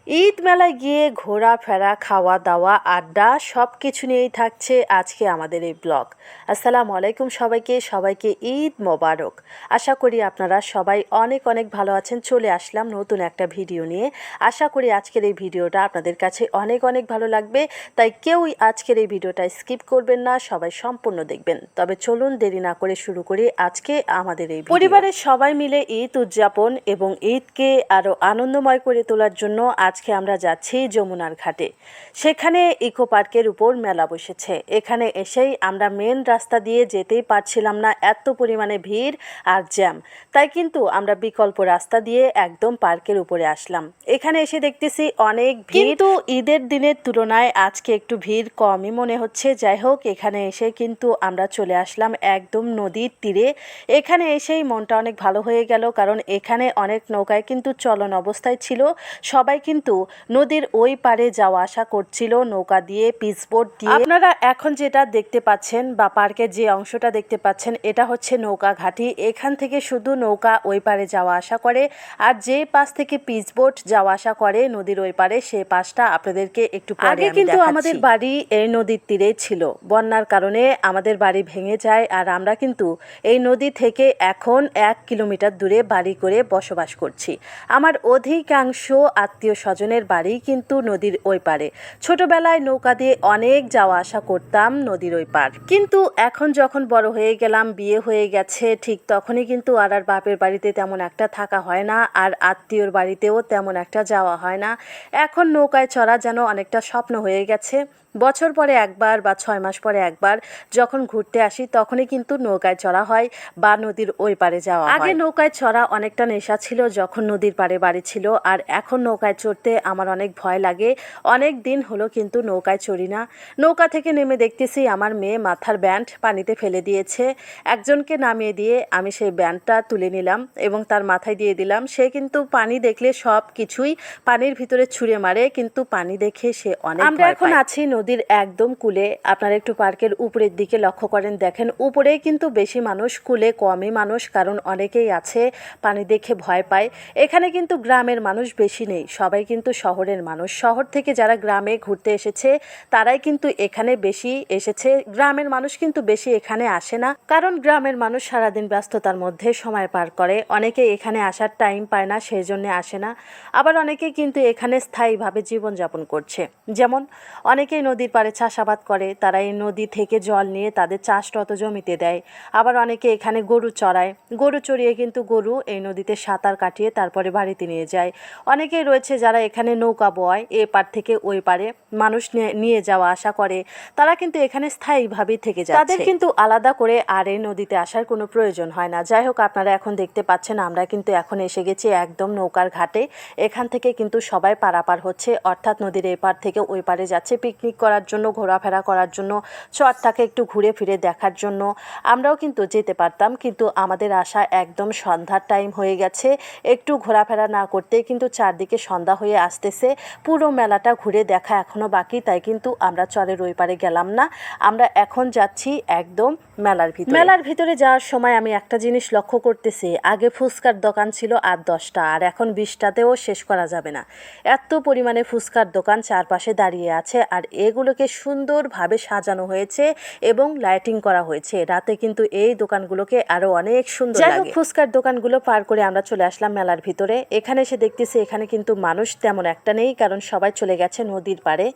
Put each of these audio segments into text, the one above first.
ঈদ মেলায় গিয়ে ঘোরাফেরা, খাওয়া দাওয়া, আড্ডা সব কিছু নিয়েই থাকছে আজকে আমাদের এই ব্লগ। আসসালামু আলাইকুম সবাইকে ঈদ মোবারক। আশা করি আপনারা সবাই অনেক অনেক ভালো আছেন। চলে আসলাম নতুন একটা ভিডিও নিয়ে। আশা করি আজকের এই ভিডিওটা আপনাদের কাছে অনেক অনেক ভালো লাগবে, তাই কেউই আজকের এই ভিডিওটা স্কিপ করবেন না, সবাই সম্পূর্ণ দেখবেন। তবে চলুন দেরি না করে শুরু করি আজকে আমাদের এই ভিডিও। পরিবারের সবাই মিলে ঈদ উদযাপন এবং ঈদকে আরও আনন্দময় করে তোলার জন্য আজকে আমরা যাচ্ছি যমুনার ঘাটে। সেখানে ইকো পার্কের উপর মেলা বসেছে। এখানে এসেই আমরা মেন রাস্তা দিয়ে যেতেই পারছিলাম না, এত পরিমাণে ভিড় আর জ্যাম। তাই কিন্তু আমরা বিকল্প রাস্তা দিয়ে একদম পার্কের উপরে আসলাম। এখানে এসে দেখতেছি অনেক ভিড়, কিন্তু ঈদের দিনের তুলনায় আজকে একটু ভিড় কমই মনে হচ্ছে। যাই হোক, এখানে এসে কিন্তু আমরা চলে আসলাম একদম নদীর তীরে। এখানে এসেই মনটা অনেক ভালো হয়ে গেল, কারণ এখানে অনেক নৌকায় কিন্তু চলন অবস্থায় ছিল। সবাই কিন্তু নদীর ওই পারে যাওয়া আসা করছিল নৌকা দিয়ে, পিসবোট দিয়ে। আপনারা এখন যেটা দেখতে পাচ্ছেন বা পার্কের যে অংশটা দেখতে পাচ্ছেন, এটা হচ্ছে নৌকা ঘাটি। এখান থেকে শুধু নৌকা ওই পারে যাওয়া আসা করে, আর যে পাশ থেকে পিসবোট যাওয়া আসা করে নদীর ওই পারে, সেই পাশটা আপনাদেরকে একটু আগে কিন্তু আমাদের বাড়ি এই নদীর তীরে ছিল। বন্যার কারণে আমাদের বাড়ি ভেঙে যায়, আর আমরা কিন্তু এই নদী থেকে এখন 1 কিলোমিটার দূরে বাড়ি করে বসবাস করছি। আমার অধিকাংশ আত্মীয় স্বজনের বাড়ি কিন্তু নদীর ওই পারে। ছোটবেলায় নৌকা দিয়ে অনেক যাওয়া আসা করতাম নদীর ওই পার, কিন্তু এখন যখন বড় হয়ে গেলাম, বিয়ে হয়ে গেছে, ঠিক তখনই কিন্তু আর বাপের বাড়িতে তেমন একটা থাকা হয় না, আর আত্মীয়র বাড়িতেও তেমন একটা যাওয়া হয় না। এখন নৌকায় চড়া যেন অনেকটা স্বপ্ন হয়ে গেছে। বছর পরে একবার বা 6 মাস পরে একবার যখন ঘুরতে আসি, তখনই কিন্তু নৌকায় চড়া হয় বা নদীর ওই পারে যাওয়া হয়। আগে নৌকায় চড়া অনেকটা নেশা ছিল যখন নদীর পারে বাড়ি ছিল, আর এখন নৌকায় চড়তে আমার অনেক ভয় লাগে। অনেক দিন হলো কিন্তু নৌকায় চড়ি না। নৌকা থেকে নেমে দেখতেছি আমার মেয়ে মাথার ব্যান্ড পানিতে ফেলে দিয়েছে। একজনকে নামিয়ে দিয়ে আমি সেই ব্যান্ডটা তুলে নিলাম এবং তার মাথায় দিয়ে দিলাম। সে কিন্তু পানি দেখলে সব কিছুই পানির ভিতরে ছুঁড়ে মারে, কিন্তু পানি দেখে সে অনেক ভয় পায়। আমরা এখন আছি নদীর একদম কূলে। আপনারা একটু পার্কের উপরের দিকে লক্ষ্য করেন, দেখেন উপরেই কিন্তু বেশি মানুষ, কূলে কমই মানুষ, কারণ অনেকেই আছে পানি দেখে ভয় পায়। এখানে কিন্তু গ্রামের মানুষ বেশি নেই, সবাই কিন্তু শহরের মানুষ। শহর থেকে যারা গ্রামে ঘুরতে এসেছে তারাই কিন্তু এখানে বেশি এসেছে। গ্রামের মানুষ কিন্তু বেশি এখানে আসে না, কারণ গ্রামের মানুষ সারাদিন ব্যস্ততার মধ্যে সময় পার করে। অনেকে এখানে আসার টাইম পায় না, সেই জন্য আসে না। আবার অনেকে কিন্তু এখানে স্থায়ীভাবে জীবনযাপন করছে। যেমন অনেকেই নদীর পাড়ে চাষাবাদ করে, তারা এই নদী থেকে জল নিয়ে তাদের চাষরত জমিতে দেয়। আবার অনেকে এখানে গরু চড়ায়, গরু চড়িয়ে কিন্তু গরু এই নদীতে সাঁতার কাটিয়ে তারপরে বাড়িতে নিয়ে যায়। অনেকেই রয়েছে যারা এখানে নৌকা বয়, এ পার থেকে ওই পারে মানুষ নিয়ে যাওয়া আসা করে। তারা কিন্তু এখানে স্থায়ীভাবে থেকে যায়, তাদের কিন্তু আলাদা করে আর এই নদীতে আসার কোনো প্রয়োজন হয় না। যাই হোক, আপনারা এখন দেখতে পাচ্ছেন আমরা কিন্তু এখন এসে গেছি একদম নৌকার ঘাটে। এখান থেকে কিন্তু সবাই পারাপার হচ্ছে, অর্থাৎ নদীর এই পার থেকে ওই পারে যাচ্ছে পিকনিক করার জন্য, ঘোরাফেরা করার জন্য, চরটাকে একটু ঘুরে ফিরে দেখার জন্য। আমরাও কিন্তু যেতে পারতাম, কিন্তু আমাদের আসা একদম সন্ধ্যার টাইম হয়ে গেছে। একটু ঘোরাফেরা না করতেই কিন্তু চারদিকে সন্ধ্যা হয়ে আসতেছে। পুরো মেলাটা ঘুরে দেখা এখনও বাকি, তাই কিন্তু আমরা চরের ওই পারে গেলাম না। আমরা এখন যাচ্ছি একদম মেলার ভিতরে। মেলার ভিতরে যাওয়ার সময় আমি একটা জিনিস লক্ষ্য করতেছি, আগে ফুচকার দোকান ছিল 8-10টা, আর এখন 20টাতেও শেষ করা যাবে না। এত পরিমাণে ফুচকার দোকান চারপাশে দাঁড়িয়ে আছে, আর এগুলোকে সুন্দরভাবে সাজানো হয়েছে এবং লাইটিং করা হয়েছে। রাতে কিন্তু এই দোকানগুলোকে আরো অনেক সুন্দর লাগে। যাই হোক, ফুচকার দোকানগুলো পার করে আমরা চলে আসলাম মেলার ভিতরে। এখানে এসে দেখতেছি এখানে কিন্তু মানুষ তেমন একটা নেই, কারণ সবাই চলে গেছে নদীর পাড়ে।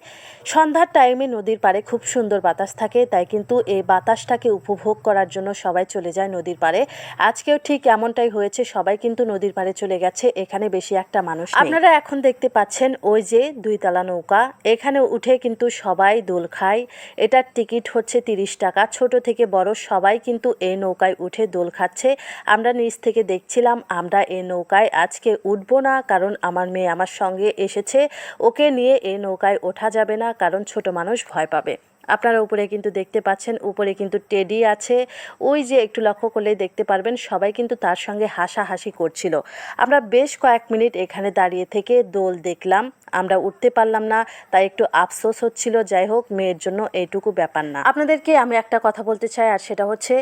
সন্ধ্যার টাইমে নদীর পাড়ে খুব সুন্দর বাতাস থাকে, তাই কিন্তু এই বাতাসটাকে উপভোগ করার জন্য সবাই চলে যায় নদীর পাড়ে। আজকেও ঠিক এমনটাই হয়েছে, সবাই কিন্তু নদীর পাড়ে চলে গেছে। এখানে বেশি একটা মানুষ নেই। আপনারা এখন দেখতে পাচ্ছেন ওই যে 2 তলা নৌকা, এখানে উঠে কিন্তু সবাই দোল খায়। এটার টিকিট হচ্ছে 30 টাকা। ছোট থেকে বড় সবাই কিন্তু এই নৌকায় উঠে দোল খাচ্ছে। আমরা নিচ থেকে দেখছিলাম। আমরা এই নৌকায় আজকে উঠবো না, কারণ আমার মেয়ে আমার সঙ্গে এসেছে, ওকে নিয়ে এই নৌকায় ওঠা যাবে না, কারণ ছোট মানুষ ভয় পাবে। আপনারা উপরে কিন্তু দেখতে পাচ্ছেন, উপরে কিন্তু টেডি আছে। ওই যে একটু লক্ষ্য করলেই দেখতে পারবেন সবাই কিন্তু তার সঙ্গে হাসাহাসি করছিল। আমরা বেশ কয়েক মিনিট এখানে দাঁড়িয়ে থেকে দোল দেখলাম, আমরা উঠতে পারলাম না, তাই একটু আফসোস হচ্ছিল। যাই হোক, মেয়ের জন্য এইটুকু ব্যাপার না। আপনাদেরকে আমি একটা কথা বলতে চাই, আর সেটা হচ্ছে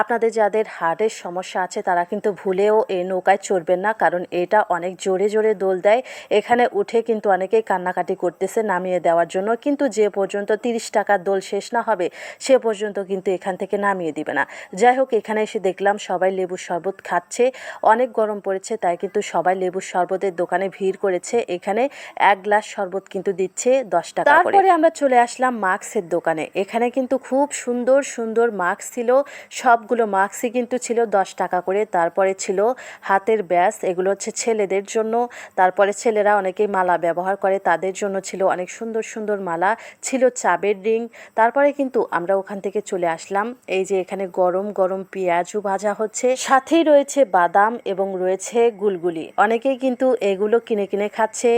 আপনাদের যাদের হার্টের সমস্যা আছে তারা কিন্তু ভুলেও এই নৌকায় চড়বেন না, কারণ এটা অনেক জোরে জোরে দোল দেয়। এখানে উঠে কিন্তু অনেকেই কান্নাকাটি করতেছে নামিয়ে দেওয়ার জন্য, কিন্তু যে পর্যন্ত 30 টাকার দোল শেষ না হবে সে পর্যন্ত কিন্তু এখান থেকে নামিয়ে দিবে না। যাই হোক, এখানে এসে দেখলাম সবাই লেবুর শরবত খাচ্ছে। অনেক গরম পড়েছে, তাই কিন্তু সবাই লেবুর শরবতের দোকানে ভিড় করেছে। এখানে 1 গ্লাস শরবত কিন্তু দিচ্ছে 10 টাকা করে। তারপরে আমরা চলে আসলাম মাস্কের দোকানে। এখানে কিন্তু খুব সুন্দর সুন্দর মাস্ক ছিল, সবগুলো মাস্কই কিন্তু ছিল 10 টাকা করে। তারপরে ছিল হাতের ব্যাস, এগুলো হচ্ছে ছেলেদের জন্য। তারপরে ছেলেরা অনেকেই মালা ব্যবহার করে, তাদের জন্য ছিল অনেক সুন্দর সুন্দর মালা, ছিল চাবের রিং। তারপরে কিন্তু আমরা ওখান থেকে চলে আসলাম। এই যে এখানে গরম গরম পেঁয়াজু ভাজা হচ্ছে, সাথেই রয়েছে বাদাম এবং রয়েছে গুলগুলি। অনেকেই কিন্তু এগুলো কিনে কিনে খাচ্ছে।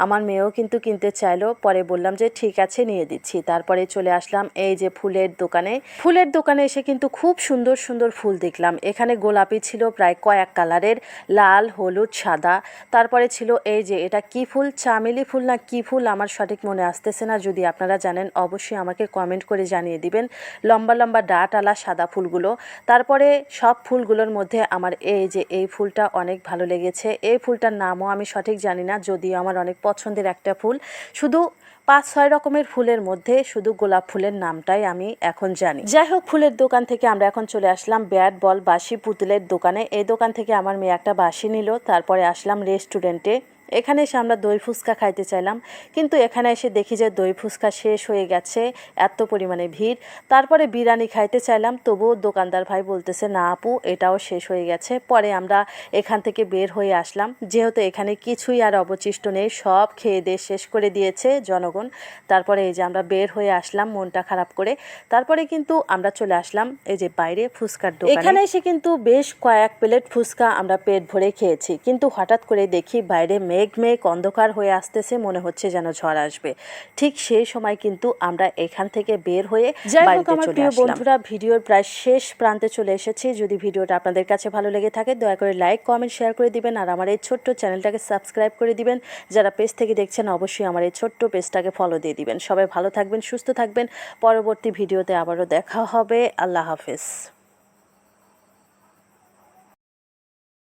আমার মেয়েও কিন্তু কিনতে চাইলো, পরে বললাম যে ঠিক আছে নিয়ে দিচ্ছি। তারপরে চলে আসলাম এই যে ফুলের দোকানে। ফুলের দোকানে এসে কিন্তু খুব সুন্দর সুন্দর ফুল দেখলাম। এখানে গোলাপি ছিল প্রায় কয়েক কালারের, লাল, হলুদ, সাদা। তারপরে ছিল এই যে এটা কি ফুল, চামেলি ফুল না কি ফুল আমার সঠিক মনে আসতেছে না। যদি আপনারা জানেন অবশ্যই আমাকে কমেন্ট করে জানিয়ে দিবেন। লম্বা লম্বা ডাঁটালা সাদা ফুলগুলো। তারপরে সব ফুলগুলোর মধ্যে আমার এই যে এই ফুলটা অনেক ভালো লেগেছে। এই ফুলটার নামও আমি সঠিক জানি না, যদিও আমার অনেক পছন্দের একটা ফুল। শুধু 5-6 রকমের ফুলের মধ্যে শুধু গোলাপ ফুলের নামটাই আমি এখন জানি। যাই হোক, ফুলের দোকান থেকে আমরা এখন চলে আসলাম ব্যাট বল বাঁশি পুতুলের দোকানে। এই দোকান থেকে আমার মেয়ে একটা বাঁশি নিল। তারপরে আসলাম রেস্টুরেন্টে। এখানে এসে আমরা দই ফুচকা খাইতে চাইলাম, কিন্তু এখানে এসে দেখি যে দই ফুচকা শেষ হয়ে গেছে, এত পরিমাণে ভিড়। তারপরে বিরিয়ানি খাইতে চাইলাম, তবুও দোকানদার ভাই বলতেছে না আপু এটাও শেষ হয়ে গেছে। পরে আমরা এখান থেকে বের হয়ে আসলাম, যেহেতু এখানে কিছুই আর অবশিষ্ট নেই, সব খেয়ে দিয়ে শেষ করে দিয়েছে জনগণ। তারপরে এই যে আমরা বের হয়ে আসলাম মনটা খারাপ করে। তারপরে কিন্তু আমরা চলে আসলাম এই যে বাইরে ফুচকার দোকানে। এখানে এসে কিন্তু বেশ কয়েক প্লেট ফুচকা আমরা পেট ভরে খেয়েছি, কিন্তু হঠাৎ করে দেখি বাইরে মেঘ মেঘ অন্ধকার হয়ে আসতেছে, মনে হচ্ছে যেন ঝড় আসবে। ঠিক সেই সময় কিন্তু আমরা এখান থেকে বের হয়ে বাড়িতে চলে আসলাম। বন্ধুরা, ভিডিওর প্রায় শেষ প্রান্তে চলে এসেছি। যদি ভিডিওটা আপনাদের কাছে ভালো লেগে থাকে দয়া করে লাইক, কমেন্ট, শেয়ার করে দিবেন, আর আমার এই ছোট্ট চ্যানেলটাকে সাবস্ক্রাইব করে দিবেন। যারা পেজ থেকে দেখছেন অবশ্যই আমার এই ছোট্ট পেজটাকে ফলো দিয়ে দিবেন। সবাই ভালো থাকবেন, সুস্থ থাকবেন। পরবর্তী ভিডিওতে আবারও দেখা হবে। আল্লাহ হাফেজ।